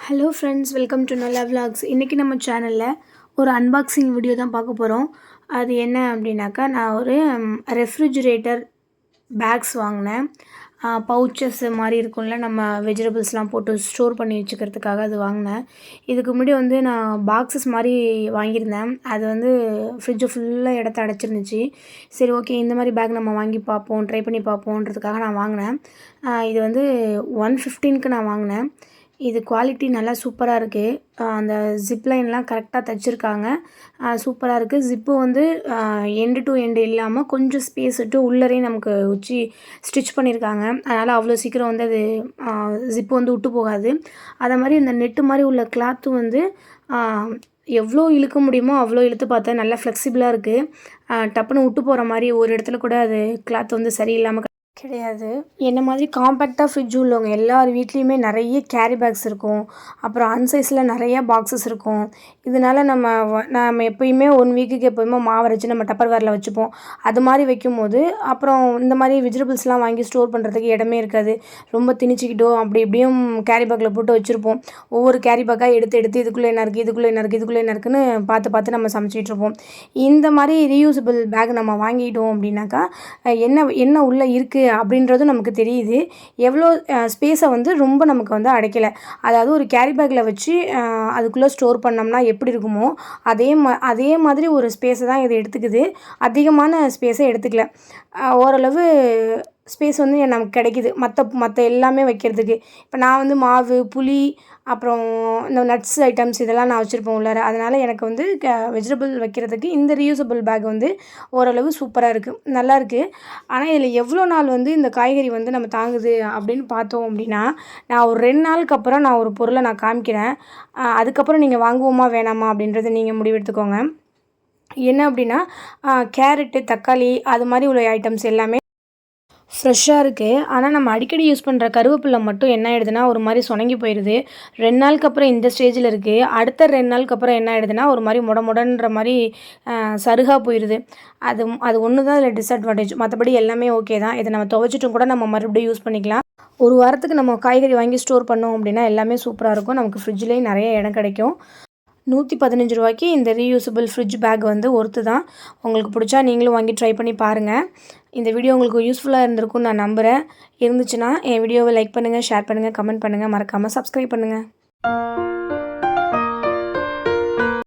Hello friends, welcome to நல்லா vlogs. இன்றைக்கி நம்ம சேனலில் ஒரு அன்பாக்சிங் வீடியோ தான் பார்க்க போகிறோம். அது என்ன அப்படின்னாக்கா, நான் ஒரு ரெஃப்ரிஜிரேட்டர் பேக்ஸ் வாங்கினேன். பவுச்சஸ் மாதிரி இருக்கும்ல, நம்ம வெஜிடபிள்ஸ்லாம் போட்டு ஸ்டோர் பண்ணி வச்சுக்கிறதுக்காக அது வாங்கினேன். இதுக்கு முன்னாடி நான் பாக்ஸஸ் மாதிரி வாங்கியிருந்தேன். அது ஃப்ரிட்ஜை ஃபுல்லாக இடத்த அடைச்சிருந்துச்சு. சரி, ஓகே, இந்த மாதிரி பேக் நம்ம வாங்கி பார்ப்போம், ட்ரை பண்ணி பார்ப்போன்றதுக்காக நான் வாங்கினேன். இது 115க்கு நான் வாங்கினேன். இது குவாலிட்டி நல்லா சூப்பராக இருக்குது. அந்த ஜிப் லைன்லாம் கரெக்டாக தைச்சிருக்காங்க. சூப்பராக இருக்குது. ஜிப்பு எண்டு டு எண்டு இல்லாமல் கொஞ்சம் ஸ்பேஸ் விட்டு உள்ளரே நமக்கு வச்சு ஸ்டிச் பண்ணியிருக்காங்க. அதனால் அவ்வளோ சீக்கிரம் அது ஜிப்பு விட்டு போகாது. அதை மாதிரி இந்த நெட்டு மாதிரி உள்ள கிளாத்து எவ்வளோ இழுக்க முடியுமோ அவ்வளோ இழுத்து பார்த்தேன். நல்லா ஃப்ளெக்சிபிளாக இருக்குது. டப்புன்னு விட்டு போகிற மாதிரி ஒரு இடத்துல கூட அது கிளாத் சரியில்லாமல் கிடையாது. என்ன மாதிரி காம்பேக்டாக ஃப்ரிட்ஜ் உள்ளவங்க எல்லார் வீட்லேயுமே நிறைய கேரி பேக்ஸ் இருக்கும். அப்புறம் அன்சைஸில் நிறையா பாக்ஸஸ் இருக்கும். இதனால் நம்ம எப்போயுமே 1 வீக்குக்கு எப்போயுமே மாவு அரைச்சி நம்ம டப்பர்வேரில் வச்சுப்போம். அது மாதிரி வைக்கும்போது அப்புறம் இந்த மாதிரி வெஜிடபிள்ஸ்லாம் வாங்கி ஸ்டோர் பண்ணுறதுக்கு இடமே இருக்காது. ரொம்ப திணிச்சிக்கிட்டோ அப்படி இப்படியும் கேரி பேக்கில் போட்டு வச்சுருப்போம். ஒவ்வொரு கேரி பேக்காக எடுத்து இதுக்குள்ளே என்ன இருக்குது, இதுக்குள்ளே என்ன இருக்குது, இதுக்குள்ளே என்ன இருக்குன்னு பார்த்து நம்ம சமைச்சிட்ருப்போம். இந்த மாதிரி ரீயூசபிள் பேக் நம்ம வாங்கிட்டோம் அப்படின்னாக்கா என்ன உள்ளே இருக்குது அப்படின்றதும் நமக்கு தெரியுது. எவ்வளோ ஸ்பேஸை ரொம்ப நமக்கு அடைக்கலை. அதாவது ஒரு கேரி பேக்கில் வச்சு அதுக்குள்ளே ஸ்டோர் பண்ணோம்னா எப்படி இருக்குமோ அதே மாதிரி ஒரு ஸ்பேஸை தான் இது எடுத்துக்குது. அதிகமான ஸ்பேஸை எடுத்துக்கல. ஓரளவு ஸ்பேஸ் நமக்கு கிடைக்கிது மற்ற எல்லாமே வைக்கிறதுக்கு. இப்போ நான் மாவு, புளி, அப்புறம் இந்த நட்ஸ் ஐட்டம்ஸ் இதெல்லாம் நான் வச்சுருப்பேன் உள்ளார. அதனால் எனக்கு வெஜிடபிள் வைக்கிறதுக்கு இந்த ரீயூசபிள் பேக் ஓரளவு சூப்பராக இருக்குது, நல்லாயிருக்கு. ஆனால் இதில் எவ்வளோ நாள் இந்த காய்கறி நம்ம தாங்குது அப்படின்னு பார்த்தோம் அப்படின்னா, நான் ஒரு 2 நாளுக்கு அப்புறம் நான் ஒரு பொருளை நான் காமிக்கிறேன். அதுக்கப்புறம் நீங்கள் வாங்குவோமா வேணாமா அப்படின்றத நீங்கள் முடிவெடுத்துக்கோங்க. என்ன அப்படின்னா, கேரட்டு, தக்காளி அது மாதிரி உள்ள ஐட்டம்ஸ் எல்லாமே ஃப்ரெஷ்ஷாக இருக்குது. ஆனால் நம்ம அடிக்கடி யூஸ் பண்ணுற கருவேப்பிலை மட்டும் என்ன ஆகிடுதுன்னா ஒரு மாதிரி சொனங்கி போயிடுது. 2 நாளுக்கு அப்புறம் இந்த ஸ்டேஜில் இருக்குது. அடுத்த 2 நாளுக்கு அப்புறம் என்ன ஆகிடுதுன்னா ஒரு மாதிரி மொடன்ற மாதிரி சருகாக போயிடுது. அது ஒன்று தான் இதில் டிஸ்அட்வான்டேஜ். மற்றபடி எல்லாமே ஓகே தான். இதை நம்ம துவைச்சிட்டும் கூட நம்ம மறுபடியும் யூஸ் பண்ணிக்கலாம். ஒரு வாரத்துக்கு நம்ம காய்கறி வாங்கி ஸ்டோர் பண்ணோம் அப்படின்னா எல்லாமே சூப்பராக இருக்கும். நமக்கு ஃப்ரிட்ஜ்லேயும் நிறைய இடம் கிடைக்கும். 115 ரூபாய்க்கு இந்த ரீயூசபிள் ஃப்ரிட்ஜ் பேக் ஒர்த்து தான். உங்களுக்கு பிடிச்சா நீங்களும் வாங்கி ட்ரை பண்ணி பாருங்கள். இந்த வீடியோ உங்களுக்கு யூஸ்ஃபுல்லாக இருந்திருக்கும்னு நான் நம்புகிறேன். இருந்துச்சுன்னா என் வீடியோவை லைக் பண்ணுங்கள், ஷேர் பண்ணுங்கள், கமெண்ட் பண்ணுங்கள், மறக்காமல் சப்ஸ்கிரைப் பண்ணுங்கள்.